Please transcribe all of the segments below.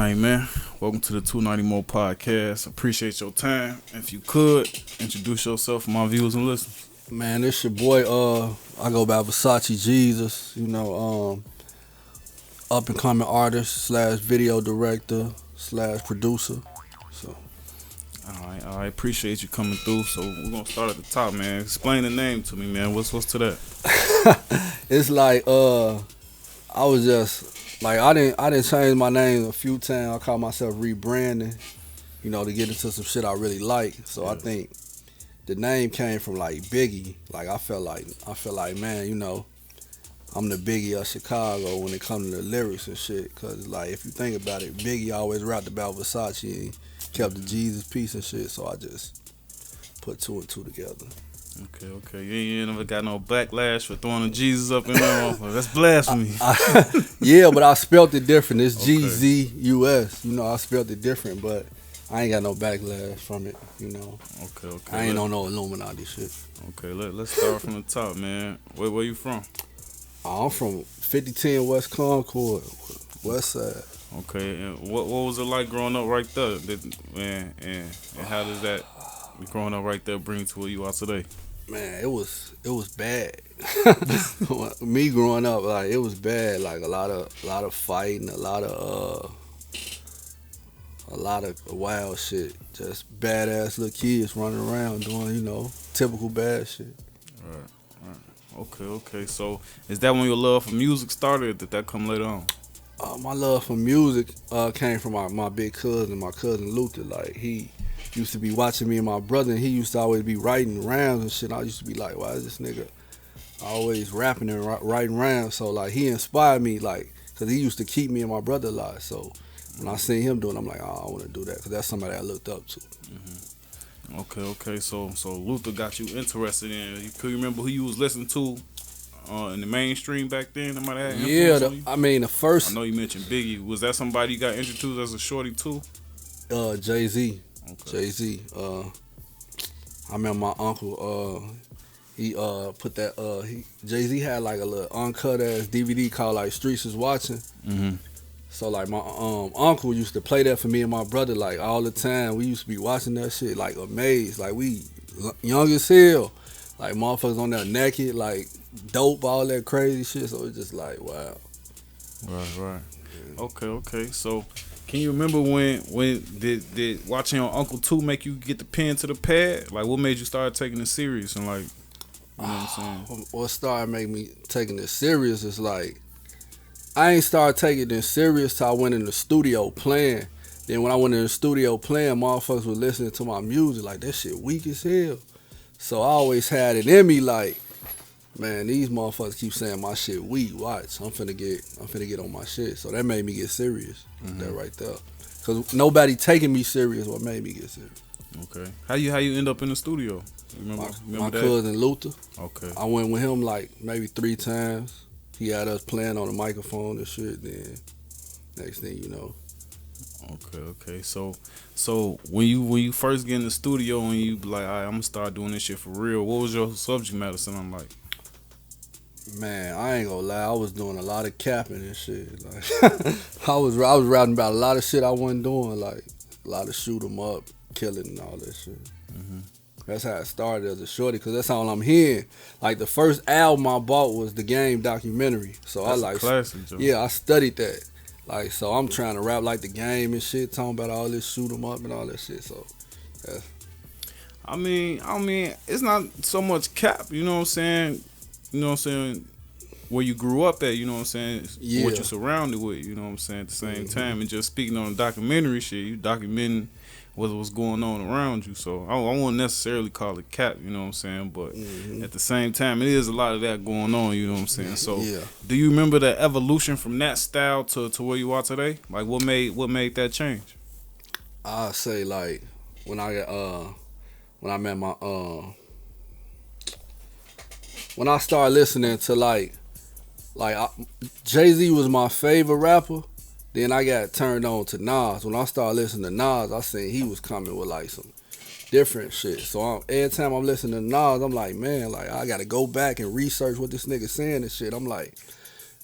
right, man. Welcome to the 290 More podcast. Appreciate your time. If you could, introduce yourself for my viewers and listeners. Man, this your boy, I go by Versace Gzus, up and coming artist slash video director slash producer. So All right. Appreciate you coming through. So we're gonna start at the top, man. Explain the name to me, man. What's to that? it's like I was just like I didn't change my name a few times. I call myself rebranding, to get into some shit I really like. So I think the name came from like Biggie. Like I felt like man, I'm the Biggie of Chicago when it comes to the lyrics and shit. Cause like if you think about it, Biggie always rapped about Versace and kept the Jesus piece and shit. So I just put two and two together. Okay. You ain't never got no backlash for throwing the Jesus up in there. That's blasphemy. Yeah, but I spelt it different. It's Gzus. I spelt it different, but I ain't got no backlash from it. Okay. I ain't on no Illuminati shit. Okay, let's start from the top, man. Where you from? I'm from 5010 West Concord, West Side. Okay, and what was it like growing up right there? And how does that growing up right there bring you to where you are today? Man, it was bad. Me growing up, like it was bad. Like a lot of fighting, a lot of wild shit. Just badass little kids running around doing, typical bad shit. Right. Okay. So is that when your love for music started, or did that come later on? My love for music came from my big cousin, my cousin Luther. Like he used to be watching me and my brother, and he used to always be writing rhymes and shit. I used to be like, why is this nigga always rapping and writing rhymes? So like he inspired me, like, cause he used to keep me and my brother alive. So when I seen him doing it, I'm like, oh, I want to do that, cause that's somebody I looked up to. Mm-hmm. Okay. So Luther got you interested in. Could you remember who you was listening to in the mainstream back then? That might have had influence on you? The first. I know you mentioned Biggie. Was that somebody you got introduced as a shorty too? Jay-Z. Okay. Jay-Z. I remember my uncle. He put that. Jay-Z had like a little uncut ass DVD called like Streets Is Watching. Mm-hmm. So like my uncle used to play that for me and my brother like all the time. We used to be watching that shit like amazed. Like we young as hell. Like motherfuckers on there naked, like dope, all that crazy shit. So it's just like wow. Right. Okay. So can you remember when did watching your Uncle 2 make you get the pen to the pad? Like what made you start taking it serious and like, what I'm saying? What started making me taking it serious is like I ain't started taking it serious till I went in the studio playing. Then when I went in the studio playing, motherfuckers were listening to my music like that shit weak as hell. So I always had it in me like, man, these motherfuckers keep saying my shit weak. Watch, I'm finna get on my shit. So that made me get serious. That right there. Cause nobody taking me serious. What made me get serious? Okay. How you end up in the studio? Remember my that? cousin Luther. Okay. I went with him like maybe 3 times. He had us playing on the microphone and shit. Then next thing you know. Okay. So when you first get in the studio and you be like, all right, I'm gonna start doing this shit for real. What was your subject matter sounding like? Man, I ain't gonna lie. I was doing a lot of capping and shit. Like I was rapping about a lot of shit I wasn't doing. Like a lot of shoot 'em up, killing and all that shit. Mm-hmm. That's how it started as a shorty, cause that's all I'm hearing. Like the first album I bought was the Game documentary. So that's I like, a classic, Joe. Yeah, I studied that. Like so, I'm trying to rap like the Game and shit, talking about all this shoot 'em up and all that shit. So, yeah. I mean, it's not so much cap. You know what I'm saying? Where you grew up at, you know what I'm saying? Yeah. What you surrounded with, you know what I'm saying? At the same time, and just speaking on the documentary shit, you documenting what's going on around you. So I won't necessarily call it cap, you know what I'm saying? But at the same time, it is a lot of that going on, you know what I'm saying? So do you remember the evolution from that style to where you are today? Like what made that change? I say like when I met when I started listening to like Jay-Z was my favorite rapper. Then I got turned on to Nas. When I started listening to Nas, I seen he was coming with like some different shit. So every time I'm listening to Nas, I'm like, man, like I gotta go back and research what this nigga saying and shit. I'm like,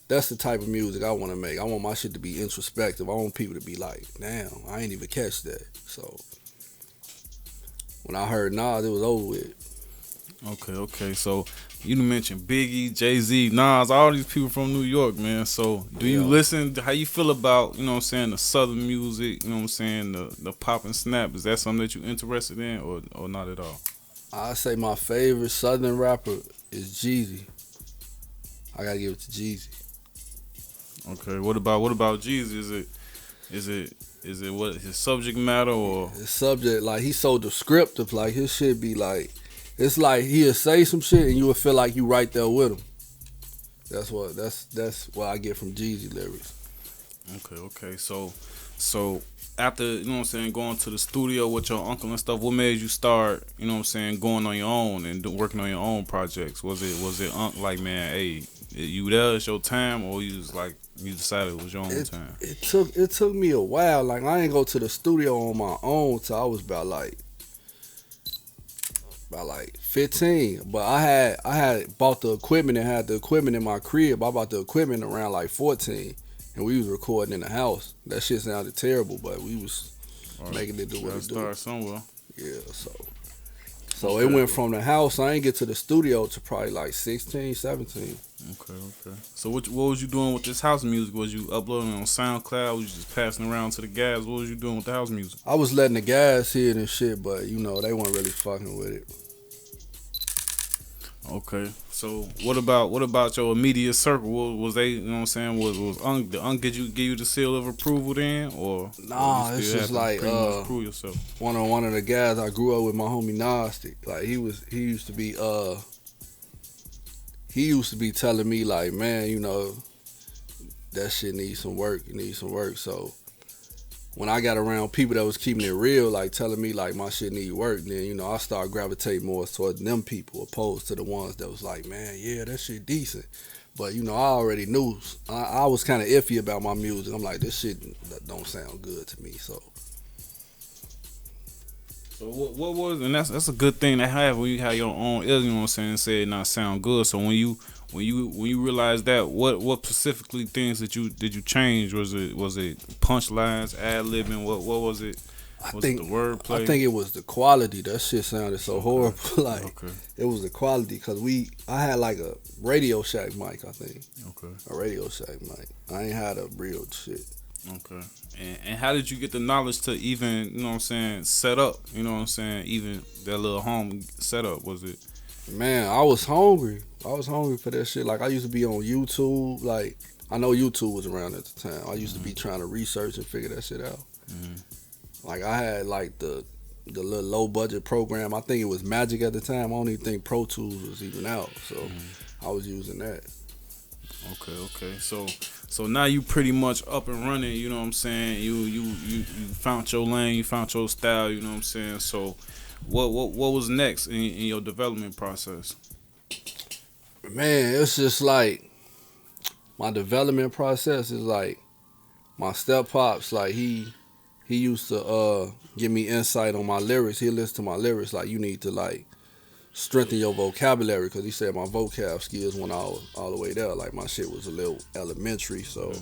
that's the type of music I want to make. I want my shit to be introspective. I want people to be like, damn, I ain't even catch that. So when I heard Nas, it was over with. Okay. So you mentioned Biggie, Jay-Z, Nas, all these people from New York, man. So do you listen? How you feel about, you know what I'm saying, the Southern music, you know what I'm saying, the pop and snap? Is that something that you interested in or not at all? I say my favorite Southern rapper is Jeezy. I gotta give it to Jeezy. Okay. What about Jeezy? Is it what his subject matter or his subject? Like, he's so descriptive. Like, his shit be like, it's like he'll say some shit and you will feel like you right there with him. That's what I get from Jeezy lyrics. Okay. So after, you know what I'm saying, going to the studio with your uncle and stuff, what made you start, you know what I'm saying, going on your own and working on your own projects? Was it like, man, hey, you there, it's your time, or you just like, you decided it was your own time? It took me a while. Like, I ain't go to the studio on my own till I was about like 15. But I had bought the equipment and had the equipment in my crib. I bought the equipment around like 14. And we was recording in the house. That shit sounded terrible, but we was making it do what it do. Start somewhere. Yeah, so it went from the house. I ain't get to the studio to probably like 16, 17. Okay. So what was you doing with this house music? Was you uploading on SoundCloud? Was you just passing around to the guys? What was you doing with the house music? I was letting the guys hear it and shit, but you know, they weren't really fucking with it. Okay. So what about your immediate circle? Was they, you know what I'm saying, was the Unc give you the seal of approval then, or nah? It's just like prove yourself. One of the guys I grew up with, my homie Nas. Like, he used to be telling me like, man, you know, that shit needs some work. You need some work. So when I got around people that was keeping it real, like telling me like my shit need work, then, you know, I started gravitating more towards them people opposed to the ones that was like, man, yeah, that shit decent. But, you know, I already knew. I was kind of iffy about my music. I'm like, this shit don't sound good to me. So what was, and that's a good thing to have when you have your own, you know what I'm saying, say it not sound good. So when you realize that, what specifically things did you change? Was it punchlines, ad-libbing? What was it? Was it the wordplay? I think it was the quality. That shit sounded so horrible. Like, it was the quality, because I had like a Radio Shack mic, I think. Okay. A Radio Shack mic. I ain't had a real shit. Okay. And how did you get the knowledge to even, you know what I'm saying, set up, you know what I'm saying, even that little home setup? Was it? Man, I was hungry. I was hungry for that shit. Like, I used to be on YouTube. Like, I know YouTube was around at the time. I used to be trying to research and figure that shit out. Like, I had like the little low budget program. I think it was Magic at the time. I don't even think Pro Tools was even out. So I was using that. Okay. So now you pretty much up and running, you know what I'm saying? You found your lane, you found your style, you know what I'm saying? So what was next in your development process? Man, it's just like my development process is like my step pops, like he used to give me insight on my lyrics. He'll listen to my lyrics like, you need to like strengthen your vocabulary, because he said my vocab skills went all the way there. Like, my shit was a little elementary, so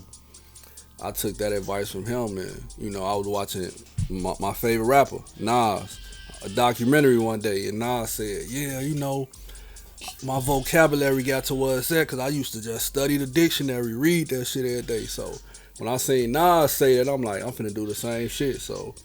I took that advice from him. And, you know, I was watching my favorite rapper, Nas, a documentary one day, and Nas said, yeah, you know, my vocabulary got to where it's at because I used to just study the dictionary, read that shit every day. So when I seen Nas say it, I'm like, I'm finna do the same shit. So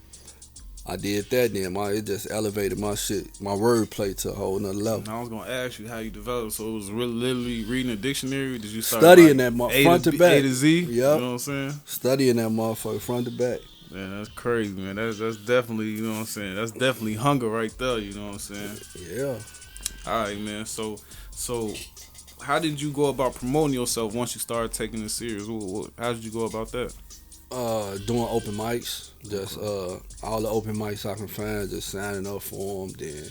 I did that. Then it just elevated my shit, my wordplay to a whole nother level. I was gonna ask you how you developed. So it was really literally reading a dictionary. Did you start studying that motherfucker front to back, A to Z? Yep. You know what I'm saying? Studying that motherfucker front to back. Man, that's crazy, man. That's definitely, you know what I'm saying. That's definitely hunger right there. You know what I'm saying? Yeah. All right, man. So how did you go about promoting yourself once you started taking it serious? How did you go about that? Doing open mics, just all the open mics I can find, just signing up for them. Then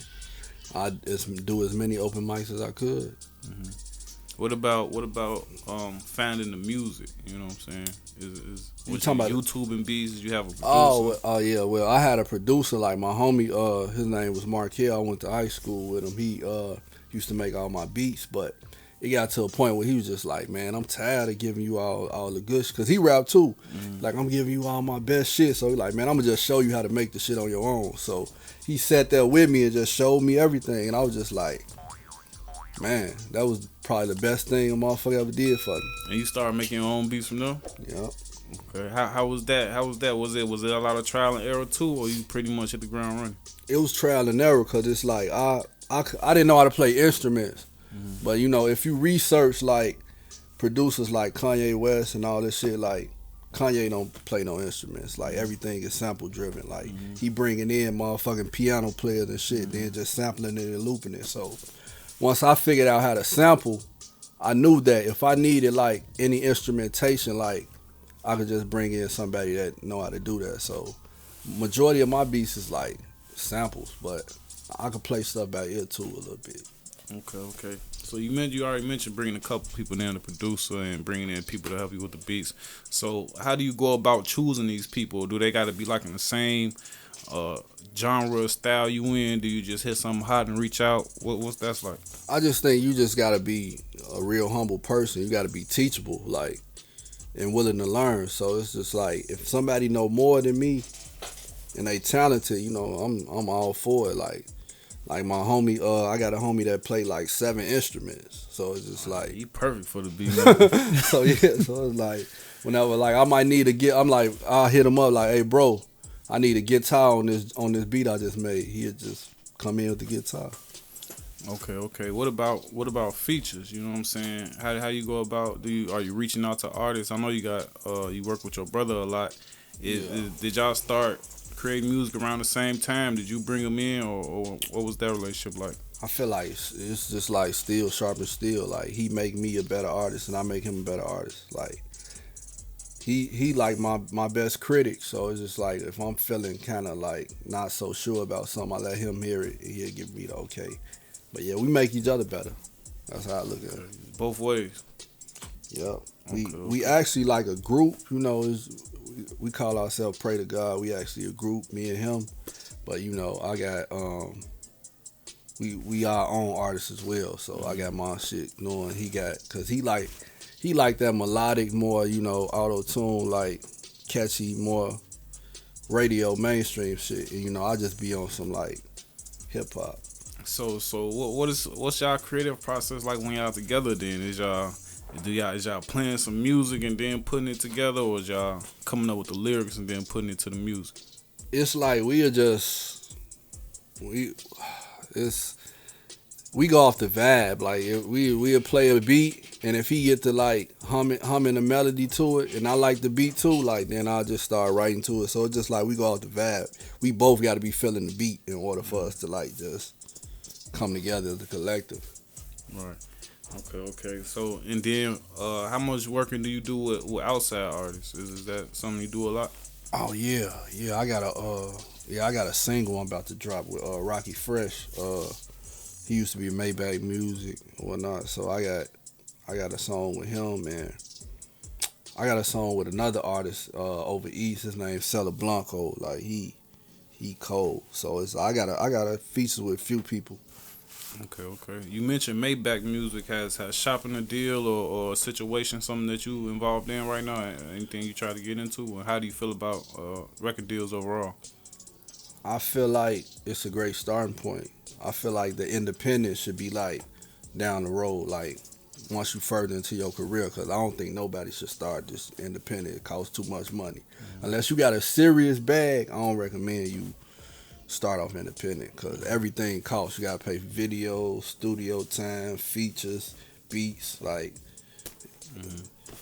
I just do as many open mics as I could. Mm-hmm. What about finding the music? You know what I'm saying? Is you talking about YouTube and beats? Did you have a producer? Oh yeah. Well, I had a producer, like my homie. His name was Markel. I went to high school with him. He used to make all my beats, but it got to a point where he was just like, man, I'm tired of giving you all the good shit. Because he rap too. Like, I'm giving you all my best shit. So he like, man, I'm going to just show you how to make the shit on your own. So he sat there with me and just showed me everything. And I was just like, man, that was probably the best thing a motherfucker ever did for me. And you started making your own beats from there? Yeah. Okay. How was that? Was it a lot of trial and error too, or you pretty much hit the ground running? It was trial and error because it's like, I didn't know how to play instruments. But, you know, if you research, like, producers like Kanye West and all this shit, like, Kanye don't play no instruments. Like, everything is sample-driven. Like, he bringing in motherfucking piano players and shit, then just sampling it and looping it. So, once I figured out how to sample, I knew that if I needed, like, any instrumentation, like, I could just bring in somebody that know how to do that. So, majority of my beats is, like, samples, but I could play stuff back here, too, a little bit. Okay. So you already mentioned bringing a couple people in, the producer, and bringing in people to help you with the beats. So how do you go about choosing these people? Do they got to be like in the same genre style you in? Do you just hit something hot and reach out? What's that like? I just think you just got to be a real humble person. You got to be teachable, like, and willing to learn. So it's just like, if somebody know more than me and they talented, you know, I'm all for it. Like my homie, I got a homie that played like 7 instruments. So it's just like, he perfect for the beat. so it's like, whenever like I might need to I'm like, I'll hit him up like, hey bro, I need a guitar on this beat I just made. He'll just come in with the guitar. Okay. What about features? You know what I'm saying? How you go about? Are you reaching out to artists? I know you got you work with your brother a lot. Did y'all start creating music around the same time? Did you bring him in, or what was that relationship like? I feel like it's just like steel sharp as steel. Like, he make me a better artist and I make him a better artist. Like, he like my best critic. So it's just like, if I'm feeling kind of like not so sure about something, I let him hear it and he'll give me the okay. But yeah, we make each other better. That's how I look at it. Both ways. Yeah. Okay. We actually like a group, you know, we call ourselves Pray to God. We actually a group, me and him. But, you know, I got we our own artists as well. So I got my shit knowing he got, cause he like that melodic, more, you know, auto tune, like catchy, more radio mainstream shit. And, you know, I just be on some like hip hop. So what's y'all creative process like when y'all together? Then is y'all playing some music and then putting it together, or is y'all coming up with the lyrics and then putting it to the music? It's like we go off the vibe. Like, we'll play a beat, and if he get to like humming a melody to it, and I like the beat too, like, then I'll just start writing to it. So it's just like we go off the vibe. We both got to be feeling the beat in order for us to like just come together as a collective. Right. Okay. So, and then how much working do you do with outside artists? Is that something you do a lot? Oh yeah. I got a single I'm about to drop with Rocky Fresh. He used to be Maybach Music and whatnot. So I got a song with him, and I got a song with another artist over east. His name's Salo. Like, he cold. So I got a feature with a few people. Okay. You mentioned Maybach Music has shopping a deal or a situation, something that you involved in right now. Anything you try to get into, and how do you feel about record deals overall? I feel like it's a great starting point. I feel like the independent should be like down the road, like once you further into your career, because I don't think nobody should start this independent. It costs too much money. Unless you got a serious bag, I don't recommend you start off independent, because everything costs. You got to pay for videos, studio time, features, beats, like,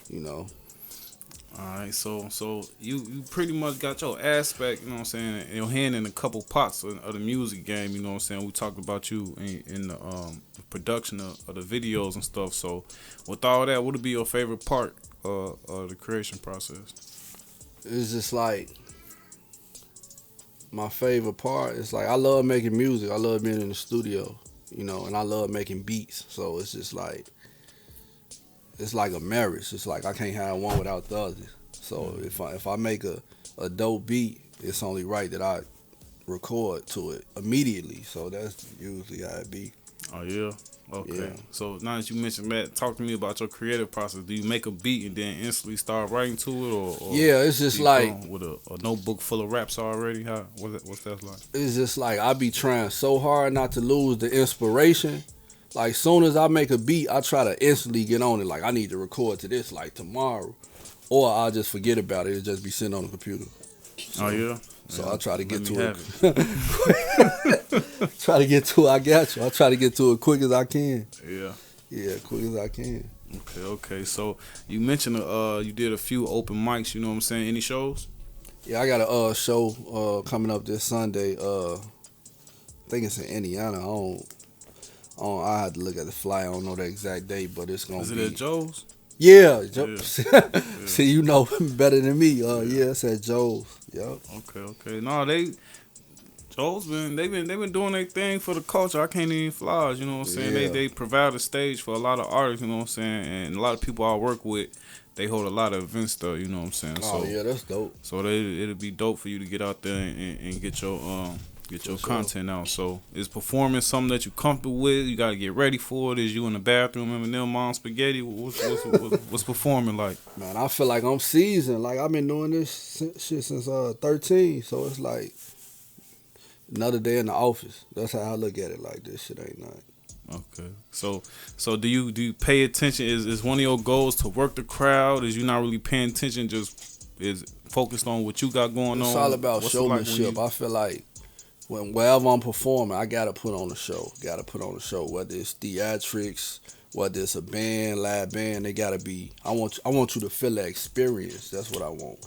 you know. All right, so you pretty much got your aspect, you know what I'm saying, your hand in a couple pots of the music game, you know what I'm saying. We talked about you in the production of the videos and stuff. So with all that, what would be your favorite part of the creation process? It's just like, my favorite part is like, I love making music. I love being in the studio, you know, and I love making beats. So it's just like, it's like a marriage. It's like I can't have one without the other. So if I make a dope beat, it's only right that I record to it immediately. So that's usually how it be. Oh yeah. Okay. Yeah. So now that you mentioned that, talk to me about your creative process. Do you make a beat and then instantly start writing to it, or Yeah, it's just like with a notebook full of raps already? What's that like? it's just like I be trying so hard not to lose the inspiration. Like soon as I make a beat, I try to instantly get on it. Like I need to record to this like tomorrow, or I'll just forget about it. It'll just be sitting on the computer. Oh yeah. So Yeah. I try to get Let me to have it. Try to get to it. I got you. I try to get to it quick as I can. Yeah. Yeah, quick as I can. Okay. So you mentioned you did a few open mics. You know what I'm saying? Any shows? Yeah, I got a show coming up this Sunday. I think it's in Indiana. I had to look at the flyer. I don't know the exact date, but it's gonna Is be. it at Joe's? Yeah, Yeah. See, you know better than me. Yeah, it's at Joe's. Yep. Okay. No, Joe's they've been doing their thing for the culture. I can't even flaws, you know what I'm saying? Yeah. They provide a stage for a lot of artists, you know what I'm saying? And a lot of people I work with, they hold a lot of events though, you know what I'm saying? Oh yeah, that's dope. So it'll be dope for you to get out there and get your content out. So is performing something that you comfortable with? You gotta get ready for it. Is you in the bathroom and them mom spaghetti? What's performing like? Man, I feel like I'm seasoned. Like I've been doing this shit since 13. So it's like another day in the office. That's how I look at it. Like this shit ain't nothing. Okay. So do you pay attention? Is one of your goals to work the crowd? Is you not really paying attention? Just is focused on what you got going on? It's all about What's it like when showmanship. I feel like wherever I'm performing, I gotta put on a show. Whether it's theatrics, whether it's a band, live band, they gotta be. I want you to feel that experience. That's what I want.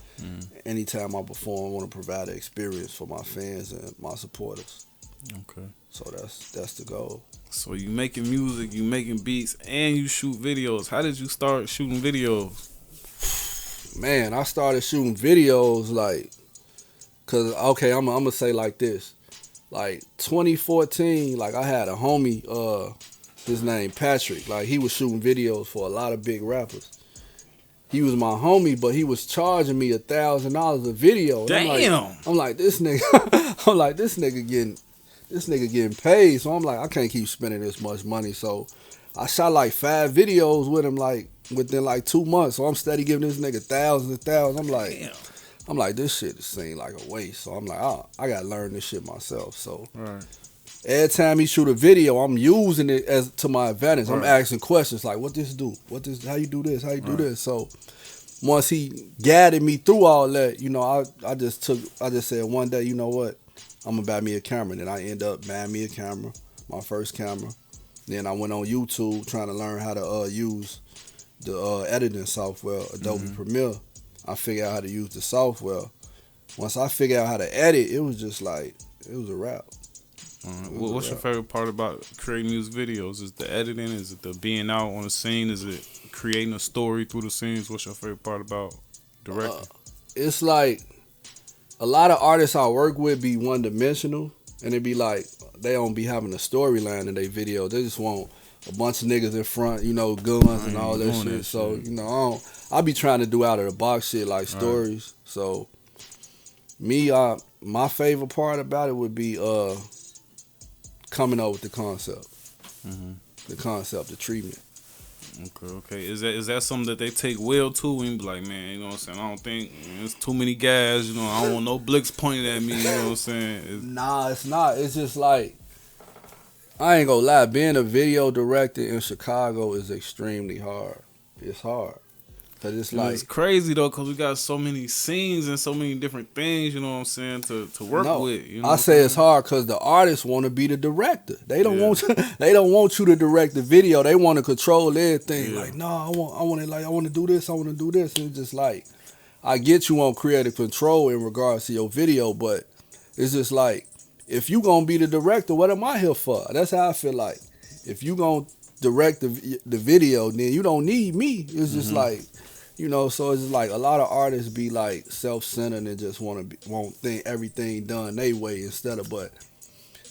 Anytime I perform, I want to provide an experience for my fans and my supporters. Okay. So that's the goal. So you making music, you making beats, and you shoot videos. How did you start shooting videos? Man, I started shooting videos like, cause okay, I'm gonna say like this, like 2014, like I had a homie, his name Patrick, like he was shooting videos for a lot of big rappers. He was my homie, but he was charging me $1,000 a video. Damn. I'm like this nigga, this nigga getting paid. So I'm like, I can't keep spending this much money. So I shot like 5 videos with him like within like 2 months. So I'm steady giving this nigga thousands. I'm like, this shit seemed like a waste. So I'm like, I gotta learn this shit myself. So Right. every time he shoot a video, I'm using it as to my advantage. Right. I'm asking questions like, what this do? How you do this? How you do this? So once he guided me through all that, you know, I just said one day, you know what? I'm gonna buy me a camera. Then I end up buying me a camera, my first camera. Then I went on YouTube trying to learn how to use the editing software, Adobe Premiere. I figured out how to use the software. Once I figured out how to edit, it was just like, it was a wrap. What's your favorite part about creating music videos? Is the editing? Is it the being out on the scene? Is it creating a story through the scenes? What's your favorite part about directing? It's like a lot of artists I work with be one-dimensional, and it be like they don't be having a storyline in their video. They just want a bunch of niggas in front, you know, guns and all that shit. So, you know, I be trying to do out of the box shit like stories. So, me, my favorite part about it would be coming up with the concept. The concept, the treatment. Okay. Is that something that they take well to and be like, man, you know what I'm saying? I don't think there's too many guys, you know, I don't want no blicks pointed at me, you know what I'm saying? Nah, it's not. It's just like, I ain't gonna lie, being a video director in Chicago is extremely hard. It's hard. Cause it's like, it's crazy though, cause we got so many scenes and so many different things, you know what I'm saying, to work with. You know I say it's hard cause the artists want to be the director. They don't want you to direct the video. They want to control everything. Like, no, I want to do this. I want to do this. And it's just like, I get you on creative control in regards to your video, but it's just like, if you gonna be the director, what am I here for? That's how I feel like. If you gonna direct the video, then you don't need me. It's just like, you know, so it's like a lot of artists be like self-centered and just want think everything done their way instead of, but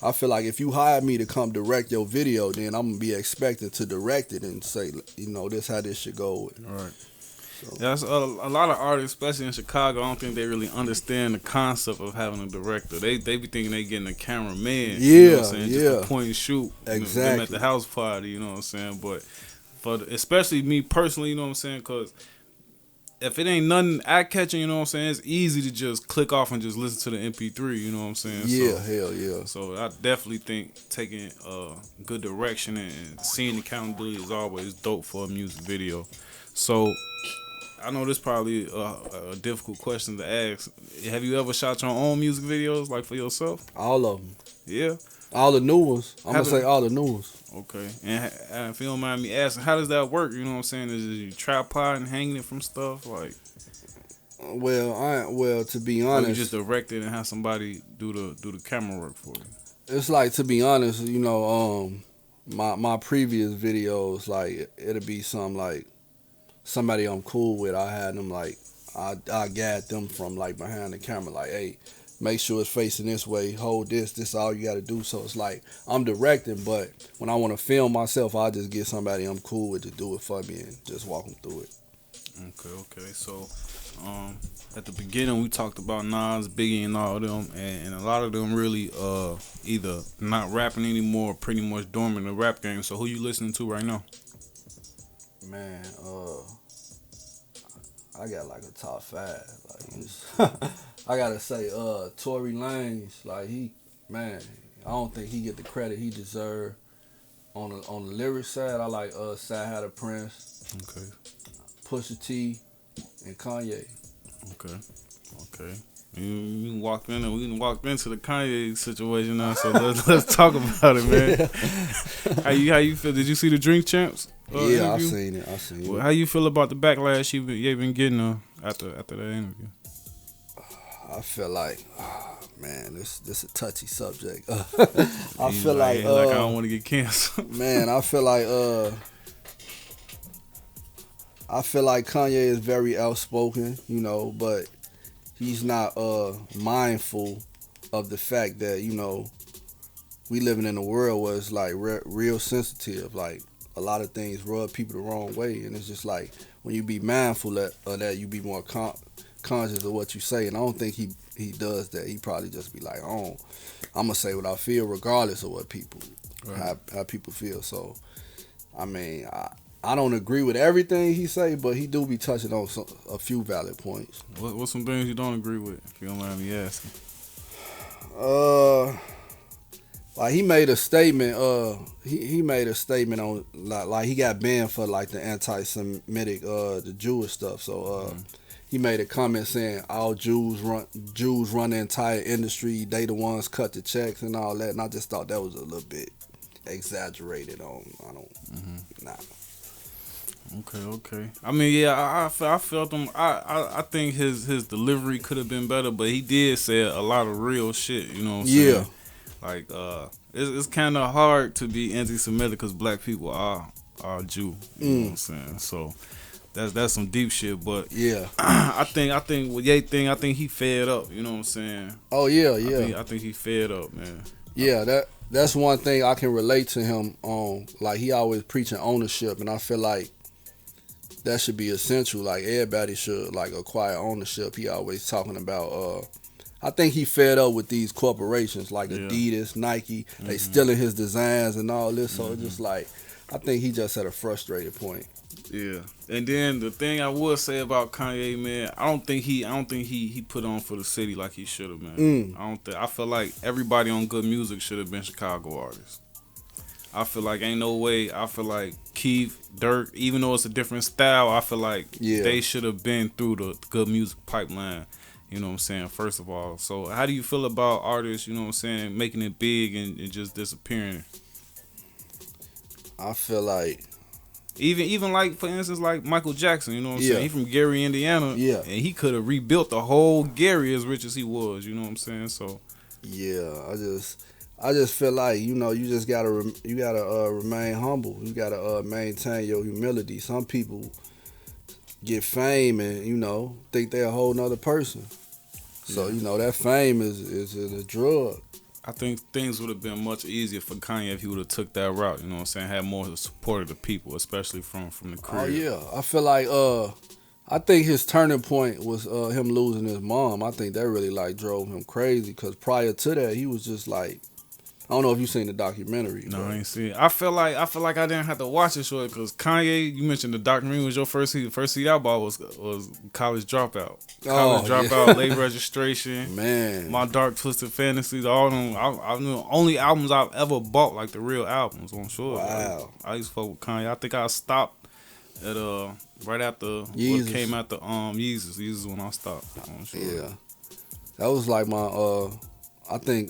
I feel like if you hire me to come direct your video, then I'm gonna be expected to direct it and say, you know, this how this should go. All right. So. That's a lot of artists, especially in Chicago. I don't think they really understand the concept of having a director. They be thinking they getting a cameraman. Yeah, you know what I'm saying? yeah. Just a point and shoot. Exactly. Them at the house party. You know what I'm saying? But especially me personally, you know what I'm saying? Because if it ain't nothing eye catching, you know what I'm saying, it's easy to just click off and just listen to the MP3, you know what I'm saying? Yeah, so, hell yeah. So I definitely think taking good direction and seeing accountability is always dope for a music video. So I know this probably a difficult question to ask. Have you ever shot your own music videos, like for yourself? All of them. Yeah. All the new ones. I'm going to say all the new ones. Okay. And if you don't mind me asking, how does that work? You know what I'm saying? Is it you tripod and hanging it from stuff? Like, well, to be honest, you just direct it and have somebody do the camera work for you. It's like, to be honest, you know, my previous videos, like, it'll be something like somebody I'm cool with. I had them like I guide them from like behind the camera, like, hey, make sure it's facing this way, hold this is all you got to do. So it's like I'm directing, but when I want to film myself, I just get somebody I'm cool with to do it for me and just walk them through it. Okay. So, at the beginning we talked about Nas, Biggie, and all of them, and a lot of them really either not rapping anymore, or pretty much dormant in the rap game. So who you listening to right now? Man, I got like a top 5. Like, I gotta say, Tory Lanez, like I don't think he get the credit he deserve. On the lyrics side, I like Side the Prince, Okay. Pusha T, and Kanye. Okay. We walked in and we walked into the Kanye situation now, so let's talk about it, man. How you feel? Did you see the Drink Champs? Yeah, interview? I seen it. Well, how you feel about the backlash you've been getting after that interview? I feel like, man, this a touchy subject. I feel like I don't want to get canceled. Man, I feel like Kanye is very outspoken, you know, but he's not mindful of the fact that, you know, we living in a world where it's like real sensitive. Like, a lot of things rub people the wrong way, and it's just like when you be mindful of that, you be more conscious of what you say. And I don't think he does that. He probably just be like, oh, I'm gonna say what I feel regardless of what people how people feel. So I mean, I don't agree with everything he say, but he do be touching on a few valid points. What's some things you don't agree with, if you don't mind me asking? Like, he made a statement. He made a statement on like he got banned for like the anti-Semitic, the Jewish stuff. So he made a comment saying all Jews run the entire industry. They the ones cut the checks and all that. And I just thought that was a little bit exaggerated. Nah. Okay. I mean, yeah, I felt him. I think his delivery could have been better, but he did say a lot of real shit. You know what I'm saying? Yeah. Like, it's kind of hard to be anti-Semitic because black people are Jew. You know what I'm saying? So that's some deep shit. But yeah, I think with Ye thing, I think he fed up. You know what I'm saying? Oh yeah. I think he fed up, man. Yeah, that's one thing I can relate to him on. Like, he always preaching ownership, and I feel like that should be essential. Like, everybody should like acquire ownership. He always talking about. I think he fed up with these corporations like Adidas, Nike. They stealing his designs and all this. So it's just like, I think he just at a frustrated point. Yeah, and then the thing I would say about Kanye, man, I don't think he put on for the city like he should have, man. I feel like everybody on good music should have been Chicago artists. I feel like ain't no way. I feel like Keith, Dirk, even though it's a different style, I feel like they should have been through the good music pipeline. You know what I'm saying? First of all, so how do you feel about artists, you know what I'm saying, making it big and just disappearing? I feel like even like, for instance, like Michael Jackson, you know what I'm saying? He from Gary, Indiana. Yeah. And he could have rebuilt the whole Gary as rich as he was, you know what I'm saying? So yeah, I just feel like, you know, you just gotta remain humble. You gotta maintain your humility. Some people get fame and, you know, think they're a whole nother person. So, you know, that fame is a drug. I think things would have been much easier for Kanye if he would have took that route, you know what I'm saying? Had more support of the people, especially from the crib. Oh yeah. I feel like I think his turning point was him losing his mom. I think that really like drove him crazy because prior to that he was just like, I don't know if you seen the documentary. No, but I ain't see it. I feel like I didn't have to watch it short because Kanye. You mentioned the documentary was your first seed. First seed I bought was College Dropout. College Dropout, Late Registration, man, My Dark Twisted Fantasies. All them. I knew only albums I've ever bought, like the real albums. I'm sure. Wow. I used to fuck with Kanye. I think I stopped at right after Yeezus. what came after Yeezus. Yeezus when I stopped. I'm sure. Yeah, that was like my I think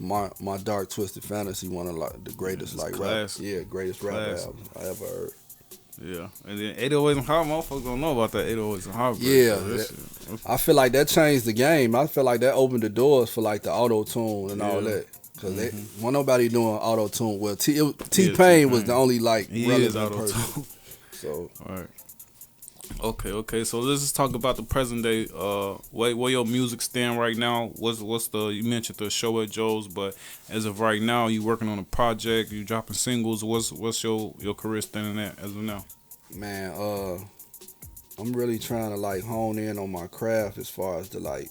my Dark Twisted Fantasy, one of like the greatest like rap, greatest rap albums I ever heard. Yeah, and then 808s and Heart, motherfuckers don't know about that 808s and Heart. Yeah, I feel like that changed the game. I feel like that opened the doors for like the auto tune and all that. Cause wasn't nobody doing auto tune. Well, T-Pain was the only like relevant person. So all right. Okay. So let's just talk about the present day. Where your music stand right now? What's the, you mentioned the show at Joe's, but as of right now, you working on a project? You dropping singles? What's your career standing at as of now? Man, I'm really trying to like hone in on my craft as far as the like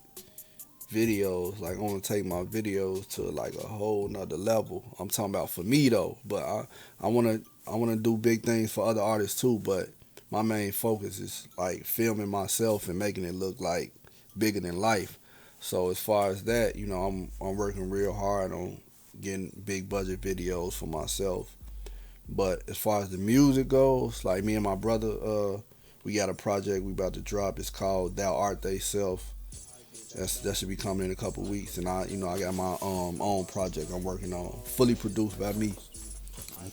videos. Like I want to take my videos to like a whole nother level. I'm talking about for me though, but I wanna do big things for other artists too, but my main focus is like filming myself and making it look like bigger than life. So as far as that, you know, I'm working real hard on getting big budget videos for myself. But as far as the music goes, like me and my brother, we got a project we about to drop. It's called Thou Art They Self. That should be coming in a couple weeks, and I got my own project I'm working on, fully produced by me.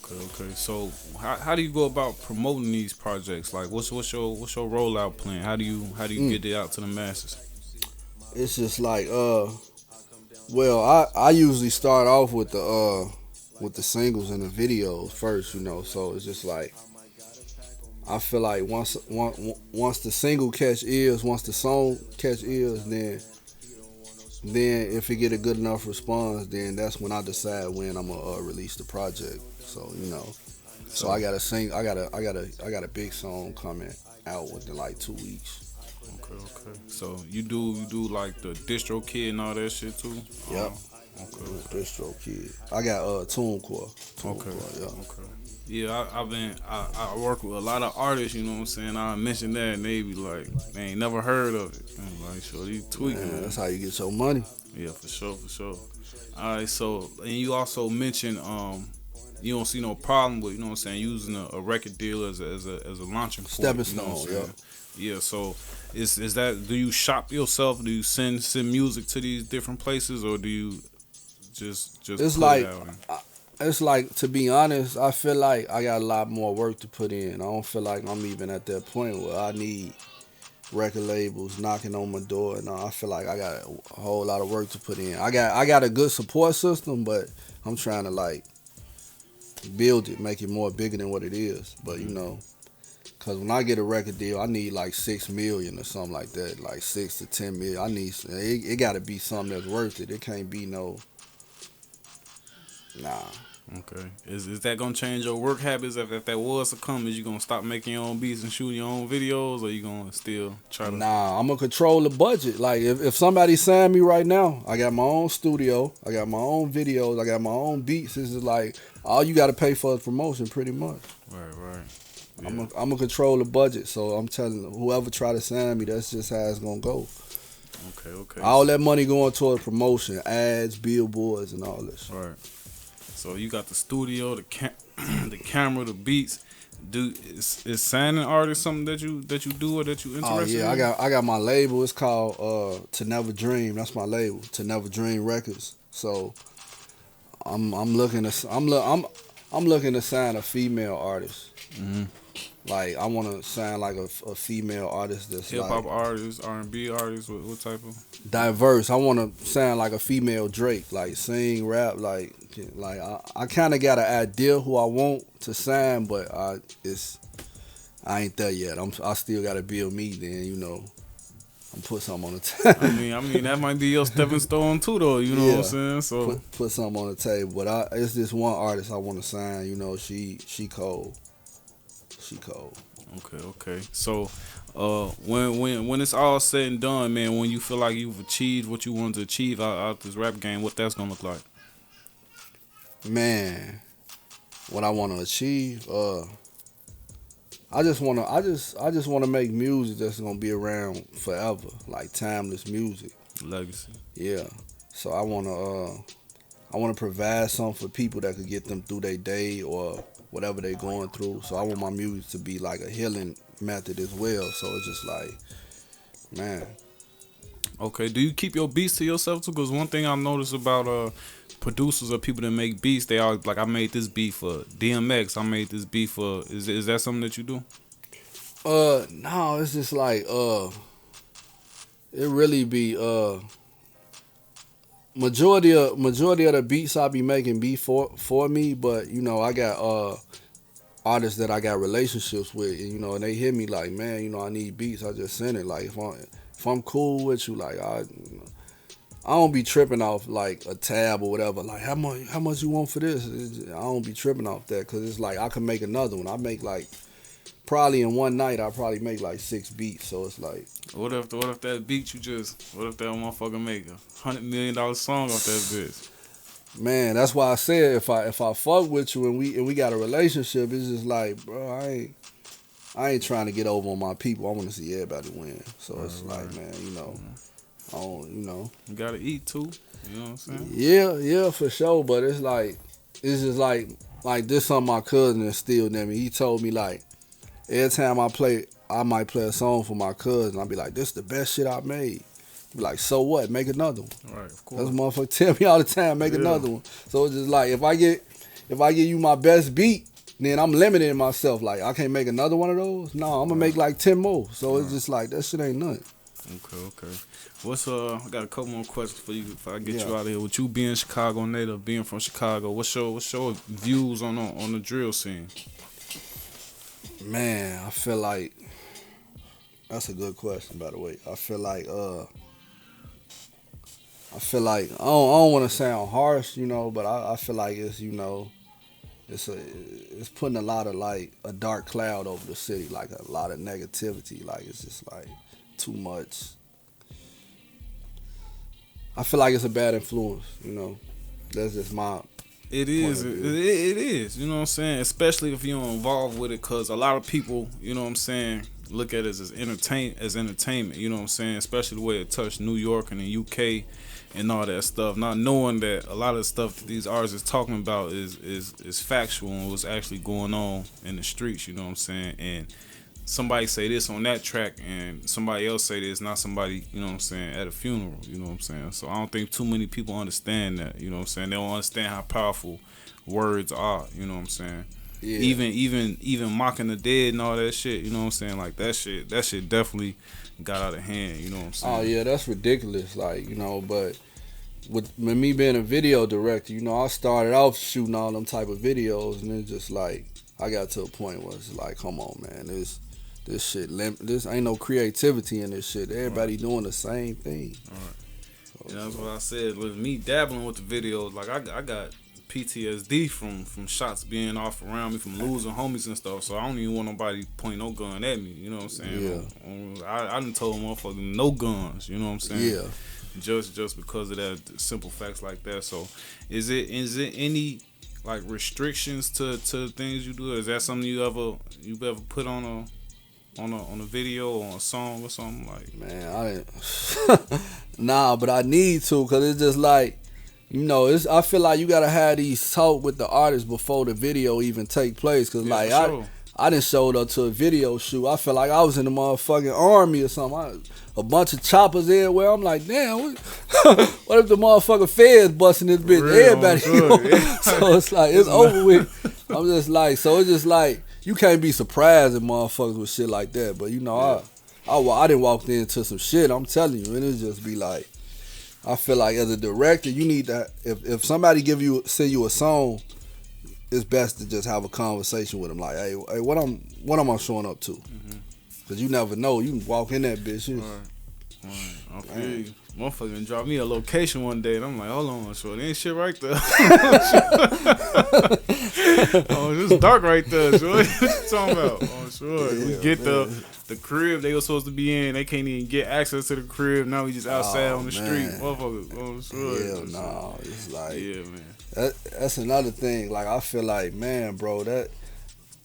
Okay. So how do you go about promoting these projects? Like what's your rollout plan? How do you get it out to the masses? It's just like well, I usually start off with the singles and the videos first, you know. So it's just like I feel like once the single catch ears, once the song catch ears, then if it get a good enough response, then that's when I decide when I'm gonna release the project. So you know, so I gotta sing. I got a big song coming out within like 2 weeks. Okay. So you do like the distro kid and all that shit too? Yep. Okay. Distro kid. I got TuneCore. Okay. Yeah, I work with a lot of artists, you know what I'm saying? I mentioned that and they be like, they ain't never heard of it. I'm like, sure, you tweaking. Man, that's how you get your money. Yeah, for sure. Alright, so and you also mentioned you don't see no problem with, you know what I'm saying, using a record deal as a launching point. Stepping stone, Yeah, so is that, do you shop yourself? Do you send music to these different places, or do you just it's put like it out? it's like, to be honest, I feel like I got a lot more work to put in. I don't feel like I'm even at that point where I need record labels knocking on my door. And I feel like I got a whole lot of work to put in. I got a good support system, but I'm trying to like build it, make it more bigger than what it is. But you know, because when I get a record deal, I need like 6 million or something like that, like 6 to 10 million. I need it got to be something that's worth it. It can't be no. Nah. Okay. Is that gonna change your work habits? If that was to come, is you gonna stop making your own beats and shooting your own videos, or you gonna still try to? Nah, I'm gonna control the budget. Like if somebody signed me right now, I got my own studio, I got my own videos, I got my own beats. This is like all you got to pay for is promotion, pretty much. Right. Yeah. I'm gonna control the budget, so I'm telling whoever try to sign me, that's just how it's gonna go. Okay. All that money going toward promotion, ads, billboards, and all this. Right. So you got the studio, the camera, the beats. Is signing artists something that you do or that you interested in? Oh yeah, I got my label. It's called To Never Dream. That's my label, To Never Dream Records. So I'm looking to sign a female artist. Mm-hmm. Like I want to sign like a female artist that's hip hop like artist, R&B artist. What type of? Diverse. I want to sound like a female Drake, like sing, rap, like I kind of got an idea who I want to sign, but I ain't there yet. I still got to build me. Then you know, I'm put something on the table. I mean that might be your stepping stone too, though. You know what I'm saying? So put something on the table. But it's this one artist I want to sign. You know, she cold. She cold. Okay. So When it's all said and done, man, when you feel like you've achieved what you wanted to achieve out this rap game, what that's gonna look like? Man, what I want to achieve, I just wanna make music that's gonna be around forever, like timeless music. Legacy. Yeah. So I wanna provide something for people that could get them through their day or whatever they're going through. So I want my music to be like a healing method as well. So it's just like, man. Okay, do you keep your beats to yourself too? Because one thing I noticed about producers or people that make beats, they always like, I made this beat for DMX. I made this beat for. Is that something that you do? No, it's just like it really be majority of the beats I be making be for me, but you know I got artists that I got relationships with, and you know, and they hit me like, man, you know, I need beats. I just send it. Like if I'm cool with you, like I don't be tripping off like a tab or whatever. Like how much you want for this? I don't be tripping off that because it's like I can make another one. I make like probably in one night I probably make like 6 beats. So it's like, what if that beat what if that motherfucker make $100 million song off that bitch? Man, that's why I said if I fuck with you and we got a relationship, it's just like, bro, I ain't trying to get over on my people. I want to see everybody win. So it's like, man, you know, I don't, you know, you gotta eat too. You know what I'm saying? Yeah, for sure. But it's just like this something my cousin instilled in me. He told me like every time I might play a song for my cousin. I'll be like, this is the best shit I made. Be like, so what? Make another one. Right, of course. That's what motherfucker tell me all the time. Make another one. So it's just like if I give you my best beat, then I'm limiting myself. Like I can't make another one of those. No, I'm gonna make like 10 more. So it's just like that shit ain't nothing. Okay. What's I got a couple more questions for you before I get you out of here. With you being Chicago native, being from Chicago, what's your views on the drill scene? Man, I feel like that's a good question, by the way. I feel like I don't want to sound harsh, you know, but I feel like it's, you know, it's putting a lot of like a dark cloud over the city, like a lot of negativity. Like it's just like too much. I feel like it's a bad influence, you know. That's just my. It is. It is. You know what I'm saying? Especially if you're involved with it, because a lot of people, you know what I'm saying, look at it as entertainment. You know what I'm saying? Especially the way it touched New York and the UK and all that stuff. Not knowing that a lot of the stuff that these artists are talking about is factual and what's actually going on in the streets. You know what I'm saying? And somebody say this on that track and somebody else say this, not somebody, you know what I'm saying, at a funeral, you know what I'm saying? So I don't think too many people understand that, you know what I'm saying? They don't understand how powerful words are, you know what I'm saying? Yeah. Even mocking the dead and all that shit, you know what I'm saying? Like that shit definitely got out of hand, you know what I'm saying? Oh yeah, that's ridiculous, like, you know, but with me being a video director, you know, I started off shooting all them type of videos and it's just like, I got to a point where it's like, come on, man, this shit, this ain't no creativity in this shit. Everybody doing the same thing. All right. So, that's what I said. With me dabbling with the videos, like I got PTSD from shots being off around me, from losing homies and stuff. So I don't even want nobody point no gun at me. You know what I'm saying? Yeah. I done told motherfuckers no guns. You know what I'm saying? Yeah. Just because of that simple facts like that. So is it any like restrictions to things you do? Is that something you ever put on a video or on a song or something like? Man, I didn't. Nah, but I need to, because it's just like, you know, I feel like you gotta have these talk with the artist before the video even take place, because like I done showed up to a video shoot. I feel like I was in the motherfucking army or something. A bunch of choppers everywhere. I'm like, damn, what if the motherfucking feds busting this bitch? Everybody, you know? Yeah. So it's like, it's over with. I'm just like, so it's just like, you can't be surprised at motherfuckers with shit like that. But you know, I didn't walk into some shit, I'm telling you, and it just be like, I feel like as a director, you need to, if somebody send you a song, it's best to just have a conversation with them. Like, hey, what am I showing up to? Mm-hmm. Cause you never know. You can walk in that bitch. Right. I feel you. Motherfucker dropped me a location one day, and I'm like, hold on, so there ain't shit right there. Oh, it's dark right there, sure. What you talking about? Oh, sure. Yeah, we get man. the crib they were supposed to be in. They can't even get access to the crib. Now we just outside on the street. Man. Motherfuckers. Oh, sure. Hell no. It's like, Yeah, man. that's another thing. Like, I feel like, man, bro, that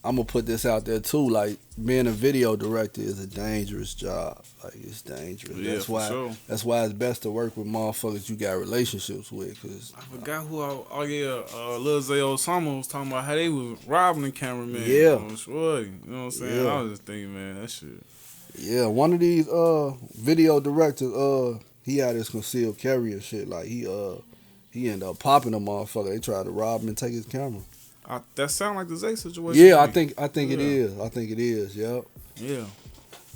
I'm gonna put this out there too. Like, being a video director is a dangerous job. Like, it's dangerous. Yeah, that's for why. sure. That's why it's best to work with motherfuckers you got relationships with. Cause I forgot who Lil Zay Osama was talking about how they was robbing the cameraman. Yeah. Oh, sure. You know what I'm saying? Yeah. I was just thinking, man, that shit. yeah, one of these video directors, he had his concealed carry and shit. Like, he ended up popping a motherfucker. They tried to rob him and take his camera. That sound like the Zay situation. Yeah, to I me. think it is. I think it is. Yep. Yeah.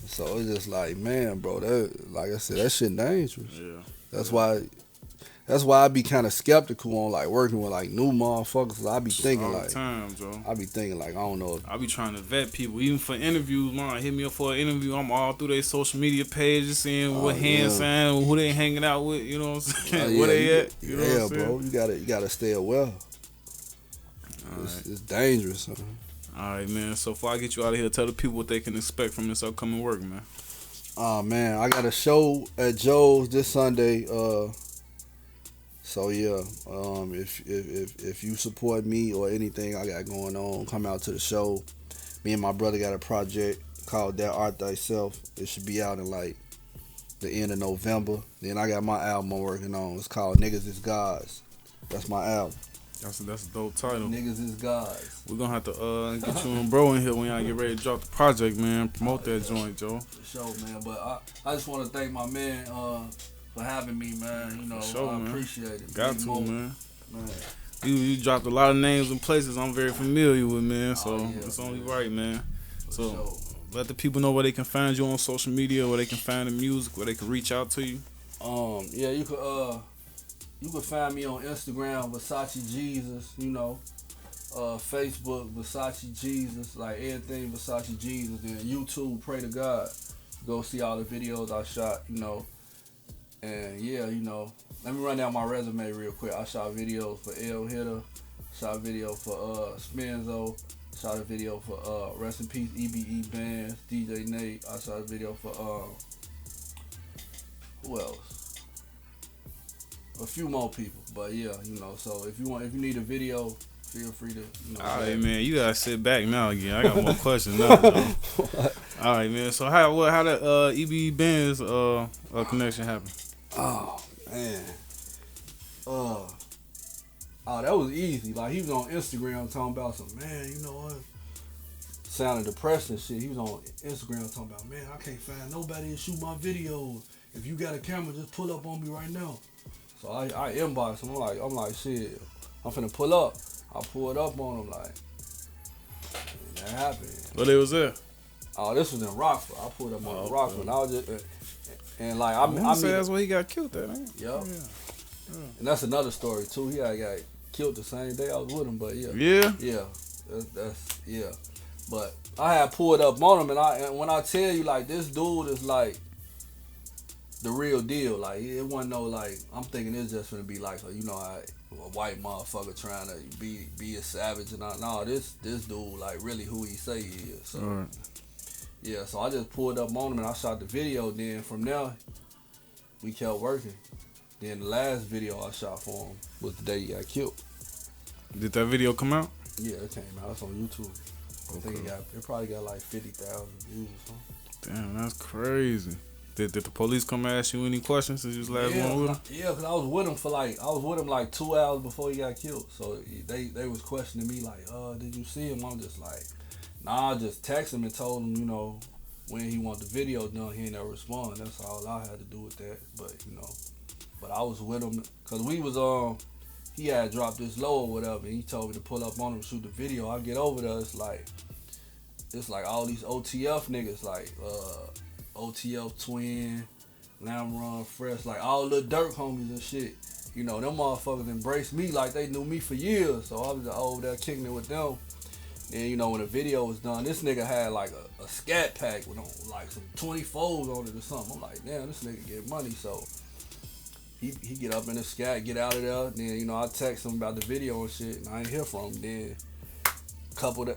So it's just like, man, bro, that, like I said, that shit dangerous. Yeah. That's why I be kind of skeptical on like working with like new motherfuckers. I be thinking All like, the time, Joe. I be thinking like, I don't know. I be trying to vet people, even for interviews. Man, hit me up for an interview. I'm all through their social media pages, seeing what hand sign, who they hanging out with. You know what I'm saying? Where they at? You know what I'm saying? Bro, you gotta stay aware. It's dangerous. Huh? All right, man. So before I get you out of here, tell the people what they can expect from this upcoming work, man. Oh man, I got a show at Joe's this Sunday. So yeah, if you support me or anything I got going on, come out to the show. Me and my brother got a project called That Art Thyself. It should be out in like the end of November. Then I got my album I'm working on. It's called Niggas Is Gods. That's my album. That's a dope title. Niggas Is Gods. We're gonna have to get you and bro in here when y'all get ready to drop the project, man. Promote that joint, Joe. For sure, man. But I just want to thank my man for having me, man. You know, sure, I man. appreciate it. Got Big to, Mo, man. man. You dropped a lot of names and places I'm very familiar with, man. So yeah, it's only man. right, man. So Sure. let the people know where they can find you on social media, where they can find the music, where they can reach out to you. Yeah, you could find me on Instagram, Versace Gzus, you know. Facebook, Versace Gzus, like everything Versace Gzus. Then YouTube, Pray to God. Go see all the videos I shot, you know. And yeah, you know, let me run down my resume real quick. I shot videos for El Hitter, shot a video for Spenzo, shot a video for Rest in Peace EBE Bands, DJ Nate. I shot a video for who else? A few more people, but yeah, you know. So if you need a video, feel free to. You know, All right, man. You gotta sit back now again. I got more questions now, Joe. All right, man. So how that EBE Bands connection happened? Oh man. That was easy. Like, he was on Instagram talking about some, man, you know what? Sounding depressed and shit. He was on Instagram talking about, man, I can't find nobody to shoot my videos. If you got a camera, just pull up on me right now. So I inboxed him. I'm like, shit, I'm finna pull up. I pulled up on him, like, and that happened. Well, they was there. Oh, this was in Rockford. I pulled up on Rockford. And I was just, and like, I say that's where he got killed at, ain't it? Yep. Yeah. And that's another story too. He got killed the same day I was with him, but yeah. Yeah. Yeah. That's yeah. But I had pulled up on him, and when I tell you, like, this dude is like the real deal. Like, it wasn't no, like, I'm thinking it's just gonna be like a white motherfucker trying to be a savage and all. No, this dude like really who he say he is. So Right. yeah, so I just pulled up on him and I shot the video. Then from there, we kept working. Then the last video I shot for him was the day he got killed. Did that video come out? Yeah, it came out. It's on YouTube. I think it probably got like 50,000 views or something. Damn, that's crazy. Did the police come ask you any questions since you was last one with him? Yeah, because I was with him like 2 hours before he got killed. So they was questioning me like, did you see him? I'm just like, nah, I just texted him and told him, you know, when he want the video done, he ain't never respond. That's all I had to do with that. But, you know, but I was with him because we was, he had dropped this low or whatever. And he told me to pull up on him, shoot the video. I get over there, it's like all these OTF niggas, like, OTF Twin, Lamron, Fresh, like all the Dirk homies and shit. You know, them motherfuckers embraced me like they knew me for years. So I was over there kicking it with them. And you know, when the video was done, this nigga had like a scat pack with like some 24s on it or something. I'm like, damn, this nigga get money. So he get up in the scat, get out of there. Then, you know, I text him about the video and shit, and I ain't hear from him. Then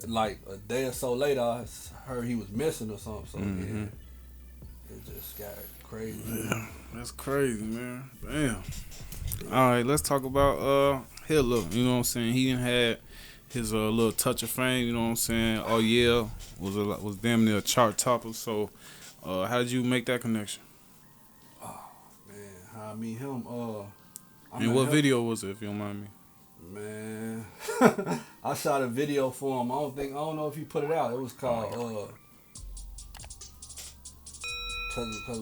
like a day or so later, I heard he was missing or something. So Mm-hmm. yeah, it just got crazy. Yeah, that's crazy, man. Damn. All right, let's talk about Hitler. You know what I'm saying? He done had his little touch of fame. You know what I'm saying? Oh yeah, was damn near a chart topper. So, how did you make that connection? Oh man, how I meet him? And what video was it, if you don't mind me? Man, I shot a video for him. I don't know if he put it out. It was called cause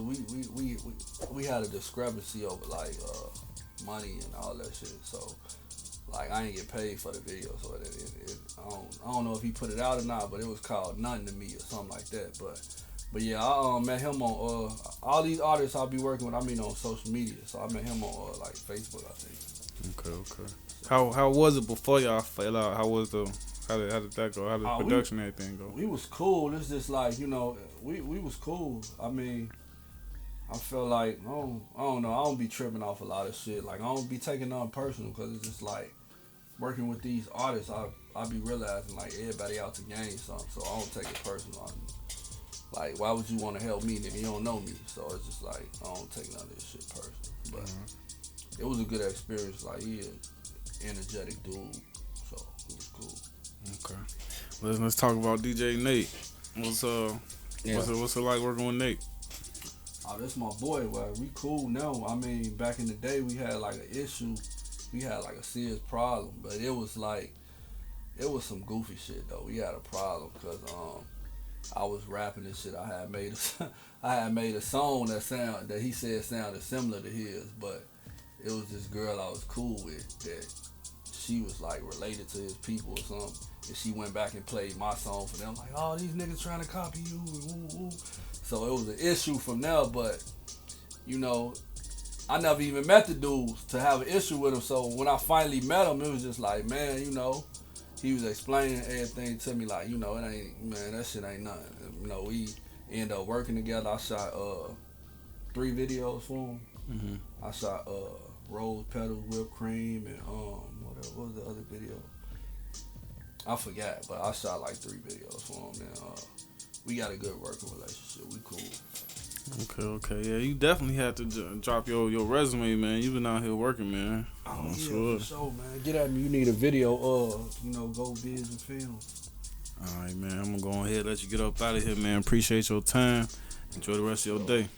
we had a discrepancy over like money and all that shit. So like I ain't get paid for the video, so I don't know if he put it out or not. But it was called Nothing to Me or something like that. But yeah, I met him on all these artists I'll be working with. I mean on social media. So I met him on like Facebook, I think. Okay. How was it before y'all fell out? How was how did that go? How did the production and everything go? We was cool. It's just like, you know, we was cool. I mean, I feel like I don't know. I don't be tripping off a lot of shit. Like I don't be taking nothing personal because it's just like working with these artists. I be realizing like everybody out to gain something, so I don't take it personal. Like why would you want to help me if you don't know me? So it's just like I don't take none of this shit personal. But it was a good experience. Like he is energetic dude, so it was cool. Okay, let's talk about DJ Nate. What's it like working with Nate? Oh, that's my boy. Well, we cool now. I mean, back in the day, we had like an issue. We had like a serious problem, but it was some goofy shit though. We had a problem because I was rapping and shit. I had made a song that he said sounded similar to his, but it was this girl I was cool with that she was like related to his people or something, and she went back and played my song for them. Like, oh, these niggas trying to copy you. Woo. So it was an issue from there, but you know, I never even met the dudes to have an issue with him. So when I finally met him, it was just like, man, you know, he was explaining everything to me like, you know, that shit ain't nothing. You know, we ended up working together. I shot 3 videos for him. Mm-hmm. I shot Rose Petals, Whipped Cream, and what was the other video? I forgot, but I shot like 3 videos for him. And we got a good working relationship. We cool. Okay. Yeah, you definitely had to drop your resume, man. You been out here working, man. Oh, yeah, for sure, man. Get at me. You need a video Go Vids and Films. All right, man. I'm going to go ahead and let you get up out of here, man. Appreciate your time. Enjoy the rest of your day.